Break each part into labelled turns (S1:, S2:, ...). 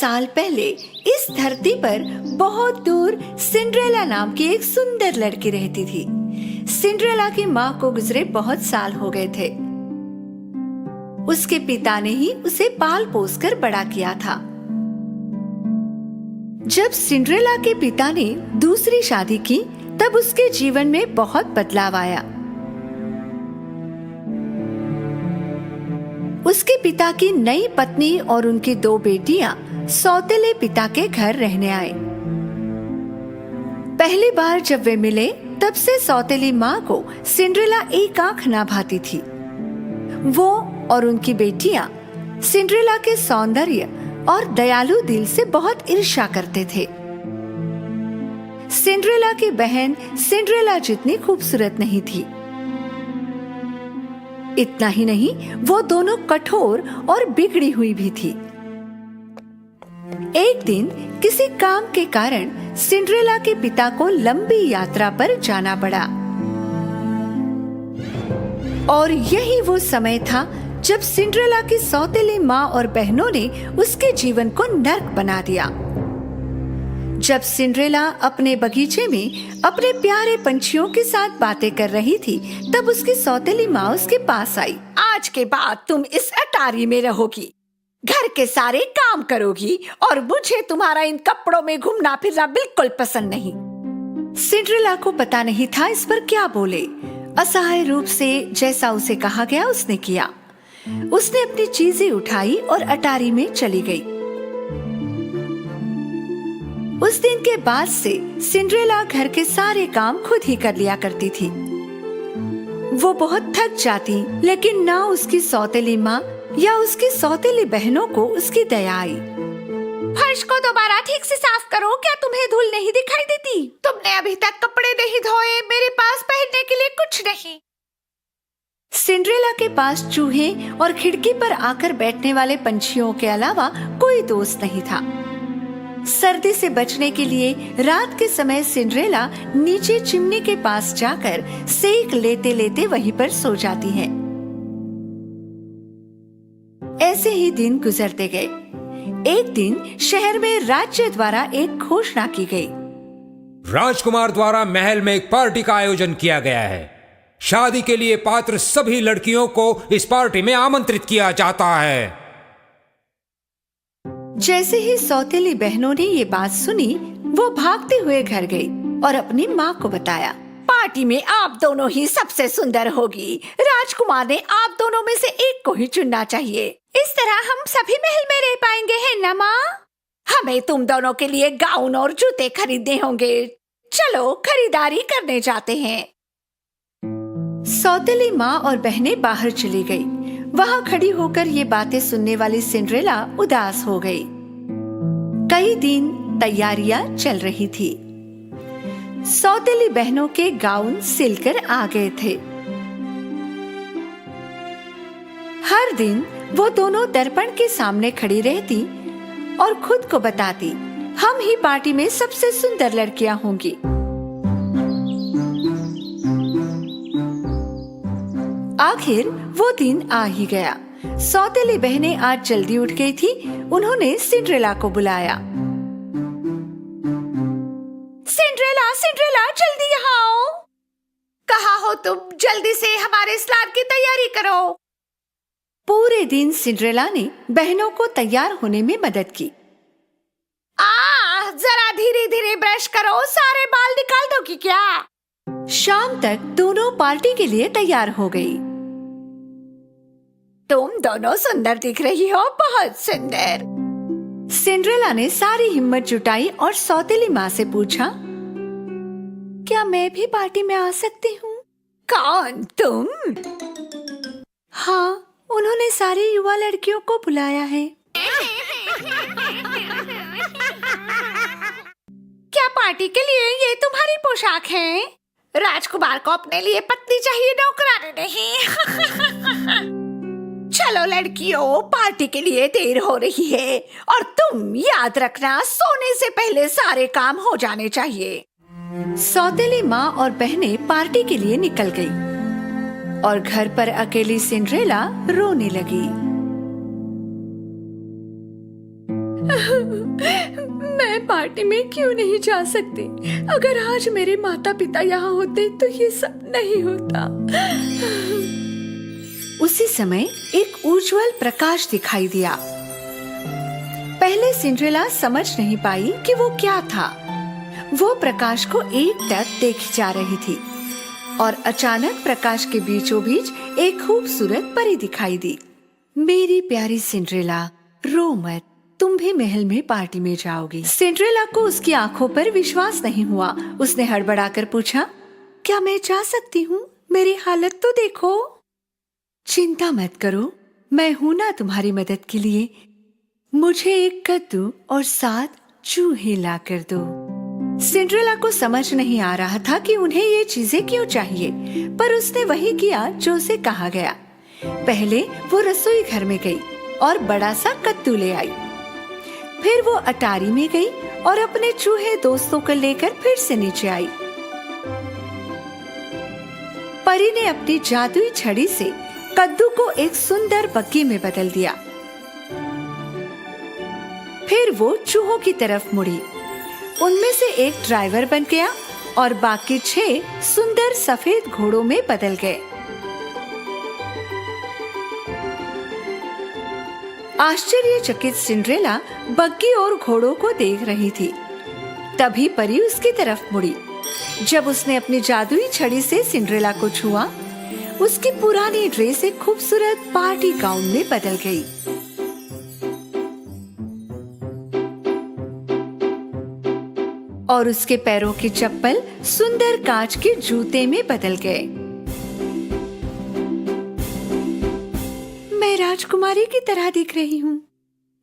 S1: साल पहले इस धरती पर बहुत दूर सिंड्रेला नाम की एक सुंदर लड़की रहती थी। सिंड्रेला की माँ को गुजरे बहुत साल हो गए थे। उसके पिता ने ही उसे पाल पोस कर बड़ा किया था। जब सिंड्रेला के पिता ने दूसरी शादी की तब उसके जीवन में बहुत बदलाव आया। उसके पिता की नई पत्नी और उनकी 2 बेटियां सौतेले पिता के घर रहने आए। पहली बार जब वे मिले तब से सौतेली माँ को सिंड्रेला एक आंख ना भाती थी। वो और उनकी बेटियां सिंड्रेला के सौंदर्य और दयालु दिल से बहुत ईर्ष्या करते थे। सिंड्रेला की बहन सिंड्रेला जितनी खूबसूरत नहीं थी। इतना ही नहीं, वो दोनों कठोर और बिगड़ी हुई भी थी। एक दिन किसी काम के कारण सिंड्रेला के पिता को लंबी यात्रा पर जाना पड़ा और यही वो समय था जब सिंड्रेला की सौतेली माँ और बहनों ने उसके जीवन को नर्क बना दिया। जब सिंड्रेला अपने बगीचे में अपने प्यारे पंछियों के साथ बातें कर रही थी तब उसकी सौतेली माँ उसके पास आई।
S2: आज के बाद तुम इस अटारी में रहोगी, घर के सारे काम करोगी और मुझे तुम्हारा इन कपड़ों में घूमना फिरना बिल्कुल पसंद नहीं।
S1: सिंड्रेला को पता नहीं था इस पर क्या बोले। असहाय रूप से जैसा उसे कहा गया उसने किया। उसने अपनी चीजें उठाई और अटारी में चली गई। उस दिन के बाद से सिंड्रेला घर के सारे काम खुद ही कर लिया करती थी। वो बहुत थक जाती, लेकिन ना उसकी सौतेली माँ या उसकी सौतेली बहनों को उसकी दया आई।
S2: फर्श को दोबारा ठीक से साफ करो, क्या तुम्हें धूल नहीं दिखाई देती? तुमने अभी तक कपड़े नहीं धोए, मेरे पास पहनने के लिए कुछ नहीं।
S1: सिंड्रेला के पास चूहे और खिड़की पर आकर बैठने वाले पंछियों के अलावा कोई दोस्त नहीं था। सर्दी से बचने के लिए रात के समय सिंड्रेला नीचे चिमनी के पास जाकर सेक लेते लेते वहीं पर सो जाती है। ऐसे ही दिन गुजरते गए। एक दिन शहर में राज्य द्वारा एक घोषणा की गई।
S3: राजकुमार द्वारा महल में एक पार्टी का आयोजन किया गया है। शादी के लिए पात्र सभी लड़कियों को इस पार्टी में आमंत्रित किया जाता है।
S1: जैसे ही सौतेली बहनों ने ये बात सुनी, वो भागते हुए घर गई और अपनी माँ को बताया।
S2: पार्टी में आप दोनों ही सबसे सुंदर होगी। राजकुमार ने आप दोनों में से एक को ही चुनना चाहिए। इस तरह हम सभी महल में रह पाएंगे, है ना माँ? हमें तुम दोनों के लिए गाउन और जूते खरीदने होंगे। चलो खरीदारी करने जाते हैं।
S1: सौतेली माँ और बहनें बाहर चली गई। वहाँ खड़ी होकर ये बातें सुनने वाली सिंड्रेला उदास हो गई। कई दिन तैयारियां चल रही थी। सौतेली बहनों के गाउन सिलकर आ गए थे। हर दिन वो दोनों दर्पण के सामने खड़ी रहती और खुद को बताती, हम ही पार्टी में सबसे सुंदर लड़कियां होंगी। आखिर वो दिन आ ही गया। सौतेली बहनें आज जल्दी उठ गई थी। उन्होंने सिंड्रेला को बुलाया।
S2: सिंड्रेला, सिंड्रेला, जल्दी यहाँ आओ। कहाँ हो तुम? जल्दी से हमारे स्नान की तैयारी करो।
S1: पूरे दिन सिंड्रेला ने बहनों को तैयार होने में मदद की।
S2: जरा धीरे धीरे ब्रश करो, सारे बाल निकाल दोगी क्या?
S1: शाम तक दोनों पार्टी के लिए तैयार हो गई।
S2: तुम दोनों सुंदर दिख रही हो, बहुत सुंदर।
S1: सिंड्रेला ने सारी हिम्मत जुटाई और सौतेली माँ से पूछा, क्या मैं भी पार्टी में आ सकती हूँ?
S2: कौन, तुम?
S1: हाँ, उन्होंने सारी युवा लड़कियों को बुलाया है।
S2: क्या पार्टी के लिए ये तुम्हारी पोशाक है? राजकुमार को अपने लिए पत्नी चाहिए, नौकरानी नहीं। चलो लड़कियों, पार्टी के लिए देर हो रही है और तुम याद रखना, सोने से पहले सारे काम हो जाने चाहिए।
S1: सौतेली माँ और बहनें पार्टी के लिए निकल गई और घर पर अकेली सिंड्रेला रोने लगी। पार्टी में क्यों नहीं जा सकती? अगर आज मेरे माता पिता यहाँ होते तो ये सब नहीं होता। उसी समय एक उज्जवल प्रकाश दिखाई दिया। पहले सिंड्रेला समझ नहीं पाई कि वो क्या था। वो प्रकाश को एकटक देखी जा रही थी और अचानक प्रकाश के बीचों बीच एक खूबसूरत परी दिखाई दी। मेरी प्यारी सिंड्रेला, रो मत, तुम भी महल में पार्टी में जाओगी। सिंड्रेला को उसकी आंखों पर विश्वास नहीं हुआ। उसने हड़बड़ाकर पूछा, क्या मैं जा सकती हूँ? मेरी हालत तो देखो। चिंता मत करो, मैं हूं ना तुम्हारी मदद के लिए। मुझे एक कद्दू और 7 चूहे ला कर दो। सिंड्रेला को समझ नहीं आ रहा था कि उन्हें ये चीजें क्यों चाहिए, पर उसने वही किया जो उसे कहा गया। पहले वो रसोई घर में गई और बड़ा सा कद्दू ले आई। फिर वो अटारी में गई और अपने चूहे दोस्तों को लेकर फिर से नीचे आई। परी ने अपनी जादुई छड़ी से कद्दू को एक सुंदर बग्गी में बदल दिया। फिर वो चूहों की तरफ मुड़ी। उनमें से एक ड्राइवर बन गया और बाकी 6 सुंदर सफेद घोड़ों में बदल गए। आश्चर्यचकित सिंड्रेला बग्गी और घोड़ों को देख रही थी। तभी परी उसकी तरफ मुड़ी। जब उसने अपनी जादुई छड़ी से सिंड्रेला को छुआ, उसकी पुरानी ड्रेस एक खूबसूरत पार्टी गाउन में बदल गई। और उसके पैरों की चप्पल सुंदर कांच के जूते में बदल गए। मैं राजकुमारी की तरह दिख रही हूँ।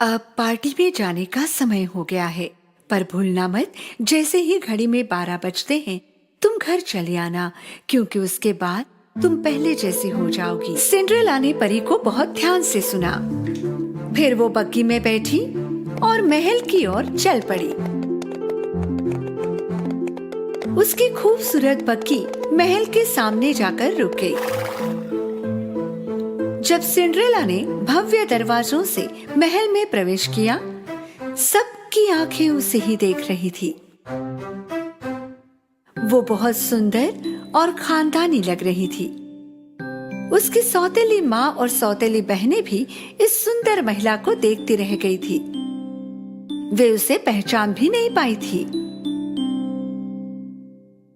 S1: अब पार्टी में जाने का समय हो गया है, पर भूलना मत, जैसे ही घड़ी में 12 बजते हैं तुम घर चले आना, क्योंकि उसके बाद तुम पहले जैसी हो जाओगी। सिंड्रेला ने परी को बहुत ध्यान से सुना। फिर वो बग्गी में बैठी और महल की ओर चल पड़ी। उसकी खूबसूरत बग्गी महल के सामने जाकर रुक गई। जब सिंड्रेला ने भव्य दरवाजों से महल में प्रवेश किया, सबकी आंखें उसे ही देख रही थी। वो बहुत सुंदर और खानदानी लग रही थी। उसकी सौतेली माँ और सौतेली बहनें भी इस सुंदर महिला को देखती रह गई थी। वे उसे पहचान भी नहीं पाई थी।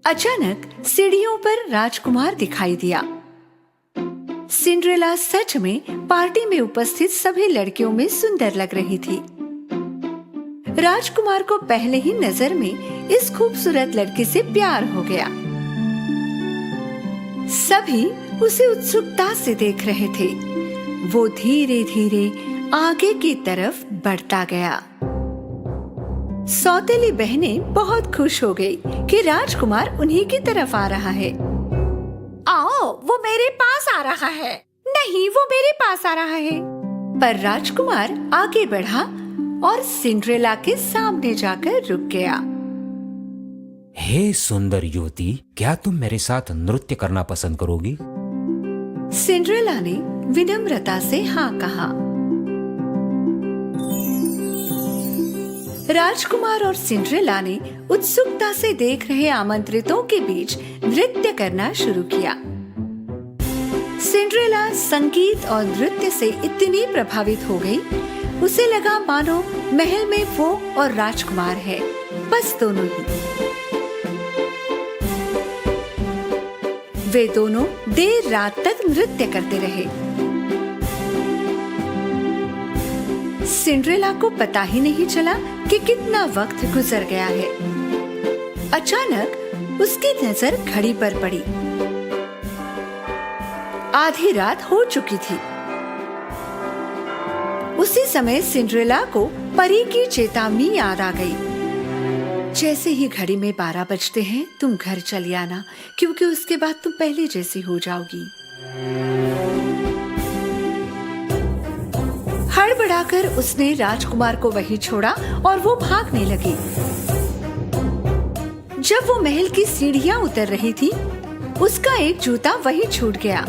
S1: अचानक सीढ़ियों पर राजकुमार दिखाई दिया। सिंड्रेला सच में पार्टी में उपस्थित सभी लड़कियों में सुंदर लग रही थी। राजकुमार को पहले ही नजर में इस खूबसूरत लड़की से प्यार हो गया। सभी उसे उत्सुकता से देख रहे थे। वो धीरे धीरे आगे की तरफ बढ़ता गया। सौतेली बहनें बहुत खुश हो गई कि राजकुमार उन्हीं की तरफ आ रहा है।
S2: आओ, वो मेरे पास आ रहा है। नहीं, वो मेरे पास आ रहा है।
S1: पर राजकुमार आगे बढ़ा और सिंड्रेला के सामने जाकर रुक गया।
S3: हे सुंदर युवती, क्या तुम मेरे साथ नृत्य करना पसंद करोगी?
S1: सिंड्रेला ने विनम्रता से हाँ कहा। राजकुमार और सिंड्रेला ने उत्सुकता से देख रहे आमंत्रितों के बीच नृत्य करना शुरू किया। सिंड्रेला संगीत और नृत्य से इतनी प्रभावित हो गई, उसे लगा मानो महल में वो और राजकुमार है, बस दोनों ही। वे दोनों देर रात तक नृत्य करते रहे। सिंड्रेला को पता ही नहीं चला कि कितना वक्त गुजर गया है। अचानक उसकी नजर घड़ी पर पड़ी। आधी रात हो चुकी थी। उसी समय सिंड्रेला को परी की चेतावनी याद आ गई। जैसे ही घड़ी में 12 बजते हैं तुम घर चली आना, क्योंकि उसके बाद तुम पहले जैसी हो जाओगी। हड़बड़ाकर उसने राजकुमार को वहीं छोड़ा और वो भागने लगी। जब वो महल की सीढ़ियां उतर रही थी, उसका एक जूता वहीं छूट गया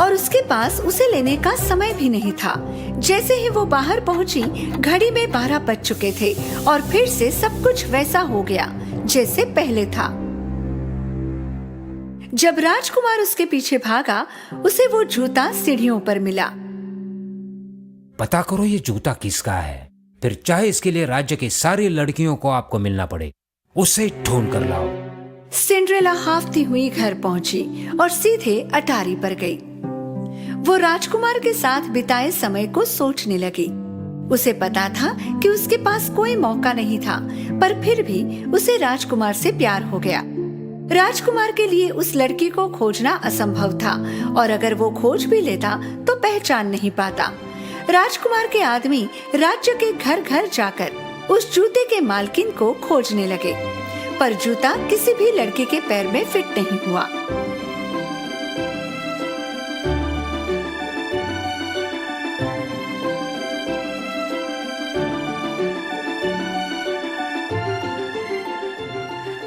S1: और उसके पास उसे लेने का समय भी नहीं था। जैसे ही वो बाहर पहुंची, घड़ी में 12 बज चुके थे और फिर से सब कुछ वैसा हो गया जैसे पहले था। जब राजकुमार उसके पीछे भागा, उसे वो जूता सीढ़ियों पर मिला।
S3: पता करो ये जूता किसका है, फिर चाहे इसके लिए राज्य की सारी लड़कियों को आपको मिलना पड़े, उसे ढूंढ कर लाओ।
S1: सिंड्रेला हाफती हुई घर पहुंची और सीधे अटारी पर गई। वो राजकुमार के साथ बिताए समय को सोचने लगी। उसे पता था कि उसके पास कोई मौका नहीं था, पर फिर भी उसे राजकुमार से प्यार हो गया। राजकुमार के लिए उस लड़की को खोजना असंभव था, और अगर वो खोज भी लेता तो पहचान नहीं पाता। राजकुमार के आदमी राज्य के घर घर जाकर उस जूते के मालकिन को खोजने लगे, पर जूता किसी भी लड़की के पैर में फिट नहीं हुआ।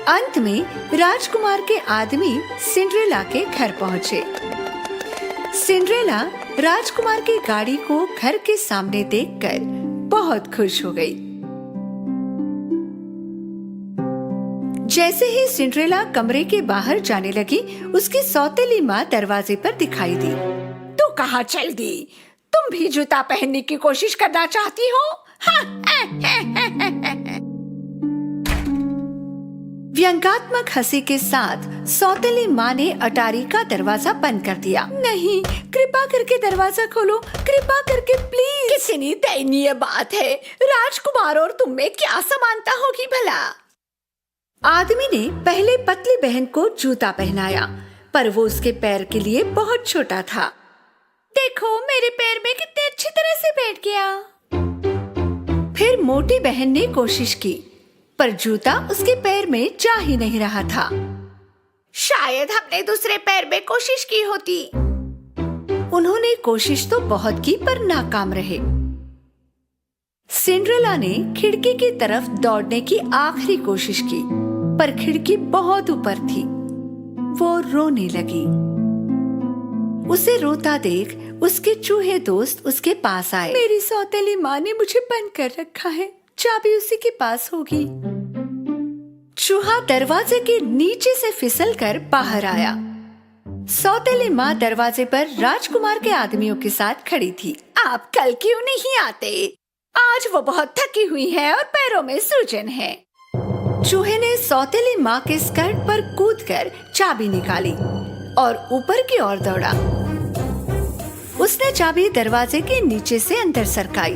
S1: अंत में राजकुमार के आदमी सिंड्रेला के घर पहुँचे। सिंड्रेला राजकुमार की गाड़ी को घर के सामने देखकर बहुत खुश हो गई। जैसे ही सिंड्रेला कमरे के बाहर जाने लगी, उसकी सौतेली माँ दरवाजे पर दिखाई दी।
S2: तू कहाँ चल दी? तुम भी जूता पहनने की कोशिश करना चाहती हो?
S1: व्यंग्यात्मक हंसी के साथ सौतेली माँ ने अटारी का दरवाजा बंद कर दिया। नहीं, कृपा करके दरवाजा खोलो, कृपा करके प्लीज।
S2: कितनी दयनीय बात है। राजकुमार और तुम में क्या समानता होगी भला?
S1: आदमी ने पहले पतली बहन को जूता पहनाया, पर वो उसके पैर के लिए बहुत छोटा था।
S2: देखो, मेरे पैर में कितने अच्छी तरह से बैठ गया।
S1: फिर मोटी बहन ने कोशिश की, पर जूता उसके पैर में जा ही नहीं रहा था।
S2: शायद हमने दूसरे पैर में कोशिश की होती।
S1: उन्होंने कोशिश तो बहुत की, पर नाकाम रहे। सिंड्रेला ने खिड़की की तरफ दौड़ने की आखिरी कोशिश की, पर खिड़की बहुत ऊपर थी। वो रोने लगी। उसे रोता देख उसके चूहे दोस्त उसके पास आए। मेरी सौतेली माँ ने मुझे बंद कर रखा है, चाबी उसी के पास होगी। चूहा दरवाजे के नीचे से फिसलकर बाहर आया। सौतेली माँ दरवाजे पर राजकुमार के आदमियों के साथ खड़ी थी।
S2: आप कल क्यों नहीं आते? आज वो बहुत थकी हुई है और पैरों में सूजन है।
S1: चूहे ने सौतेली माँ के स्कर्ट पर कूदकर चाबी निकाली और ऊपर की ओर दौड़ा। उसने चाबी दरवाजे के नीचे से अंदर सरकाई।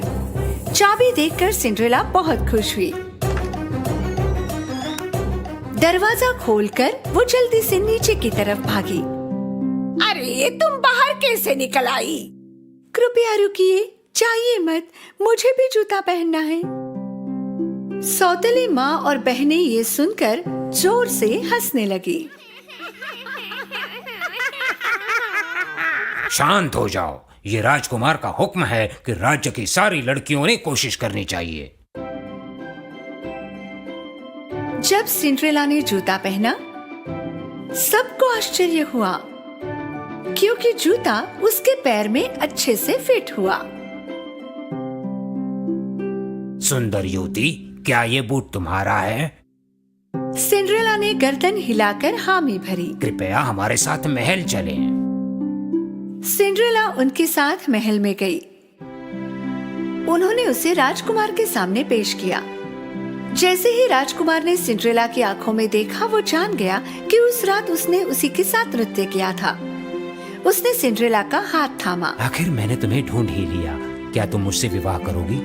S1: चाबी देखकर सिंड्रेला बहुत खुश हुई। दरवाजा खोलकर वो जल्दी से नीचे की तरफ भागी।
S2: अरे, तुम बाहर कैसे निकल आई?
S1: कृपया रुकिए, जाइए मत, मुझे भी जूता पहनना है। सौतेली माँ और बहनें ये सुनकर जोर से हंसने लगी।
S3: शांत हो जाओ, ये राजकुमार का हुक्म है कि राज्य की सारी लड़कियों ने कोशिश करनी चाहिए।
S1: जब सिंड्रेला ने जूता पहना, सबको आश्चर्य हुआ, क्योंकि जूता उसके पैर में अच्छे से फिट हुआ।
S3: सुंदर युवती, क्या ये बूट तुम्हारा है?
S1: सिंड्रेला ने गर्दन हिलाकर हामी भरी।
S3: कृपया हमारे साथ महल चलें।
S1: सिंड्रेला उनके साथ महल में गई। उन्होंने उसे राजकुमार के सामने पेश किया। जैसे ही राजकुमार ने सिंड्रेला की आंखों में देखा, वो जान गया कि उस रात उसने उसी के साथ नृत्य किया था। उसने सिंड्रेला का हाथ थामा।
S3: आखिर मैंने तुम्हें ढूंढ ही लिया, क्या तुम मुझसे विवाह करोगी?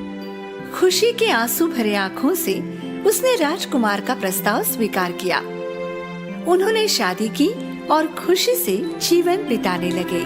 S1: खुशी के आंसू भरे आंखों से उसने राजकुमार का प्रस्ताव स्वीकार किया। उन्होंने शादी की और खुशी से जीवन बिताने लगे।